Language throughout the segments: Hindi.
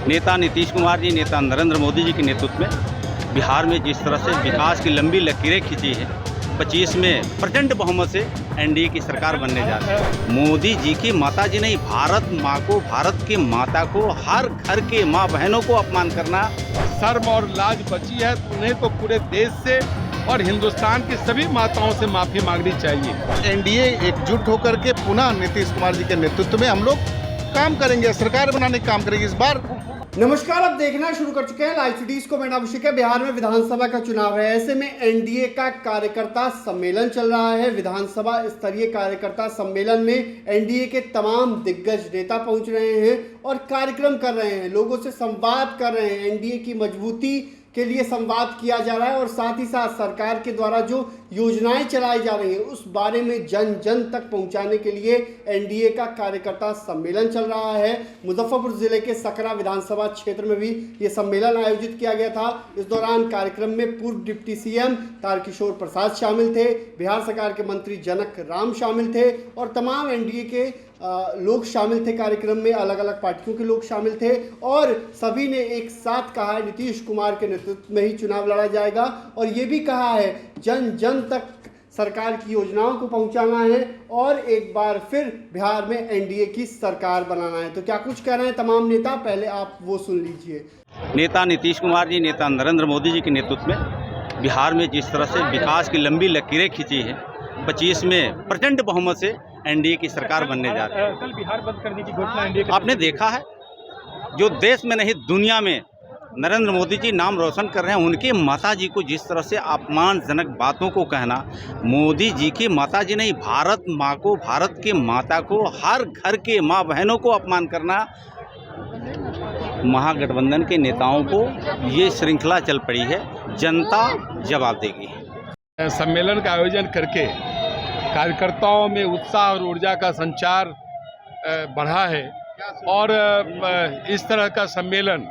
नेता नीतीश कुमार जी, नेता नरेंद्र मोदी जी के नेतृत्व में बिहार में जिस तरह से विकास की लंबी लकीरें खींची है, 25 में प्रचंड बहुमत से एनडीए की सरकार बनने जा रही है। मोदी जी की माता जी नहीं, भारत माँ को, भारत की माता को, हर घर के माँ बहनों को अपमान करना, शर्म और लाज बची है तो उन्हें तो पूरे देश से और हिंदुस्तान की सभी माताओं से माफी मांगनी चाहिए। एनडीए एकजुट होकर के पुनः नीतीश कुमार जी के नेतृत्व में हम लोग काम करेंगे, सरकार बनाने का काम करेंगे इस बार। नमस्कार, आप देखना शुरू कर चुके हैं लाइव सिटीज को। मेरा अभिषेक है। बिहार में विधानसभा का चुनाव है, ऐसे में एनडीए का कार्यकर्ता सम्मेलन चल रहा है। विधानसभा स्तरीय कार्यकर्ता सम्मेलन में एनडीए के तमाम दिग्गज नेता पहुंच रहे हैं और कार्यक्रम कर रहे हैं, लोगों से संवाद कर रहे हैं। एनडीए की मजबूती के लिए संवाद किया जा रहा है और साथ ही साथ सरकार के द्वारा जो योजनाएं चलाई जा रही हैं उस बारे में जन जन तक पहुंचाने के लिए एनडीए का कार्यकर्ता सम्मेलन चल रहा है। मुजफ्फरपुर जिले के सकरा विधानसभा क्षेत्र में भी ये सम्मेलन आयोजित किया गया था। इस दौरान कार्यक्रम में पूर्व डिप्टी सीएम तारकिशोर प्रसाद शामिल थे, बिहार सरकार के मंत्री जनक राम शामिल थे और तमाम एनडीए के लोग शामिल थे। कार्यक्रम में अलग अलग पार्टियों के लोग शामिल थे और सभी ने एक साथ कहा है नीतीश कुमार के नेतृत्व में ही चुनाव लड़ा जाएगा और ये भी कहा है जन जन तक सरकार की योजनाओं को पहुंचाना है और एक बार फिर बिहार में एनडीए की सरकार बनाना है। तो क्या कुछ कह रहे हैं तमाम नेता, पहले आप वो सुन लीजिए। नेता नीतीश कुमार जी, नेता नरेंद्र मोदी जी के नेतृत्व में बिहार में जिस तरह से विकास की लंबी लकीरें खींची है, 25 में प्रचंड बहुमत से एनडीए की सरकार बनने जा रही है। कल बिहार बंद करने की घोषणा एनडीए आपने देखा है, जो देश में नहीं दुनिया में नरेंद्र मोदी जी नाम रोशन कर रहे हैं, उनकी माता जी को जिस तरह से अपमानजनक बातों को कहना, मोदी जी की माता जी नहीं, भारत माँ को, भारत की माता को, हर घर के माँ बहनों को अपमान करना, महागठबंधन के नेताओं को ये श्रृंखला चल पड़ी है। जनता जवाब देगी। सम्मेलन का आयोजन करके कार्यकर्ताओं में उत्साह और ऊर्जा का संचार बढ़ा है और इस तरह का सम्मेलन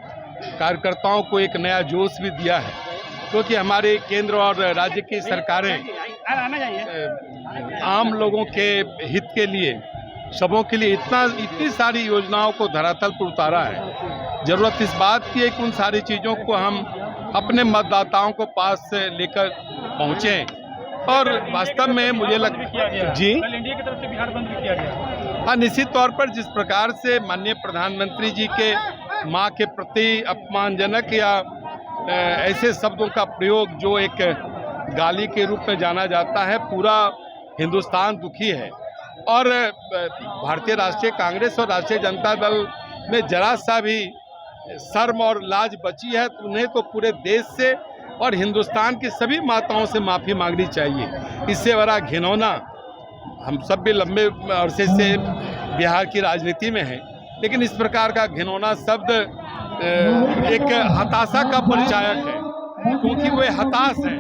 कार्यकर्ताओं को एक नया जोश भी दिया है, क्योंकि हमारे केंद्र और राज्य की सरकारें आम लोगों के हित के लिए, सबों के लिए इतनी सारी योजनाओं को धरातल पर उतारा है। जरूरत इस बात की है कि उन सारी चीज़ों को हम अपने मतदाताओं को पास से लेकर पहुँचें और वास्तव में मुझे लगता है जी एनडीए की तरफ से बिहार बंद भी किया गया। हाँ, निश्चित तौर पर जिस प्रकार से माननीय प्रधानमंत्री जी के माँ के प्रति अपमानजनक या ऐसे शब्दों का प्रयोग जो एक गाली के रूप में जाना जाता है, पूरा हिंदुस्तान दुखी है और भारतीय राष्ट्रीय कांग्रेस और राष्ट्रीय जनता दल में जरा सा भी शर्म और लाज बची है तो उन्हें तो पूरे देश से और हिंदुस्तान की सभी माताओं से माफ़ी मांगनी चाहिए। इससे बड़ा घिनौना, हम सब भी लंबे अरसे से बिहार की राजनीति में हैं, लेकिन इस प्रकार का घिनौना शब्द एक हताशा का परिचायक है, क्योंकि वे हताश हैं।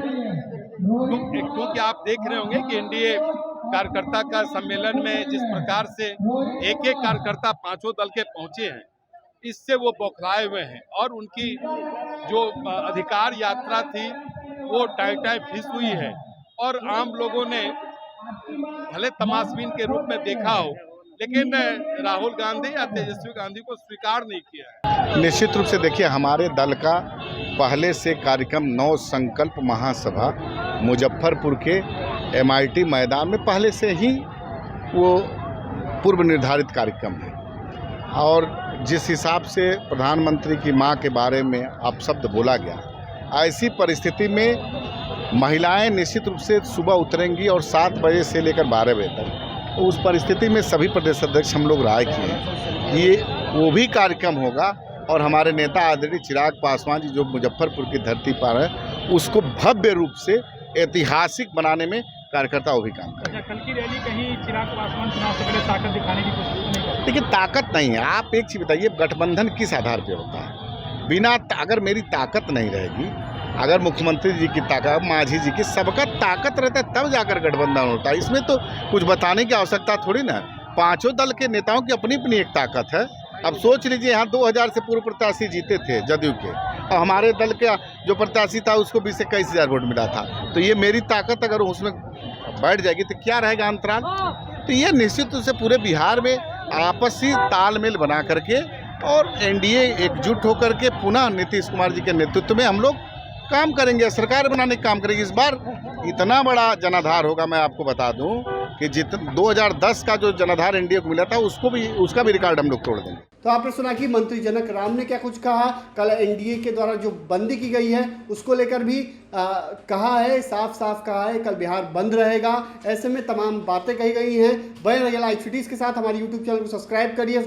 क्योंकि आप देख रहे होंगे कि एनडीए कार्यकर्ता का सम्मेलन में जिस प्रकार से एक एक कार्यकर्ता पांचों दल के पहुंचे हैं, इससे वो बौखलाए हुए हैं और उनकी जो अधिकार यात्रा थी वो टाई फिस हुई है और आम लोगों ने भले तमाशबीन के रूप में देखा हो, लेकिन राहुल गांधी या तेजस्वी गांधी को स्वीकार नहीं किया है। निश्चित रूप से देखिए, हमारे दल का पहले से कार्यक्रम 9 संकल्प महासभा मुजफ्फरपुर के MIT मैदान में पहले से ही वो पूर्व निर्धारित कार्यक्रम है और जिस हिसाब से प्रधानमंत्री की मां के बारे में अपशब्द बोला गया, ऐसी परिस्थिति में महिलाएं निश्चित रूप से सुबह उतरेंगी और 7 बजे से लेकर 12 बजे तक। तो उस परिस्थिति में सभी प्रदेश अध्यक्ष हम लोग राय किए हैं ये वो भी कार्यक्रम होगा और हमारे नेता आदरणीय चिराग पासवान जी जो मुजफ्फरपुर की धरती पर है, उसको भव्य रूप से ऐतिहासिक बनाने में कार्यकर्ता वो भी काम करें। कल की रैली कहीं चिराग पासवान चुनाव से पहले ताकत दिखाने की कोशिश नहीं करते? लेकिन ताकत नहीं है। आप एक चीज़ बताइए, गठबंधन किस आधार पे होता है? बिना अगर मेरी ताकत नहीं रहेगी, अगर मुख्यमंत्री जी की ताकत, मांझी जी की, सबका ताकत रहता है तब जाकर गठबंधन होता है। इसमें तो कुछ बताने की आवश्यकता थोड़ी ना। पांचों दल के नेताओं की अपनी अपनी एक ताकत है। अब सोच लीजिए, यहाँ 2000 से पूर्व प्रत्याशी जीते थे जदयू के और हमारे दल के जो प्रत्याशी था उसको 20-21 वोट मिला था। तो ये मेरी ताकत अगर उसमें बैठ जाएगी तो क्या रहेगा अंतराल। तो ये निश्चित रूप से पूरे बिहार में आपसी तालमेल बना करके और एनडीए एकजुट होकर के पुनः नीतीश कुमार जी के नेतृत्व में हम लोग काम करेंगे, सरकार बनाने का काम करेंगे। इस बार इतना बड़ा जनाधार होगा, मैं आपको बता दूं कि 2010 का जो जनाधार एनडीए को मिला था उसका भी रिकॉर्ड हम लोग तोड़ देंगे। तो आपने सुना कि मंत्री जनक राम ने क्या कुछ कहा। कल एनडीए के द्वारा जो बंदी की गई है उसको लेकर भी कहा है, साफ साफ कहा है कल बिहार बंद रहेगा। ऐसे में तमाम बातें कही गई हैं। बने रहिए लाइव सिटीज के साथ, हमारे यूट्यूब चैनल को सब्सक्राइब करिए।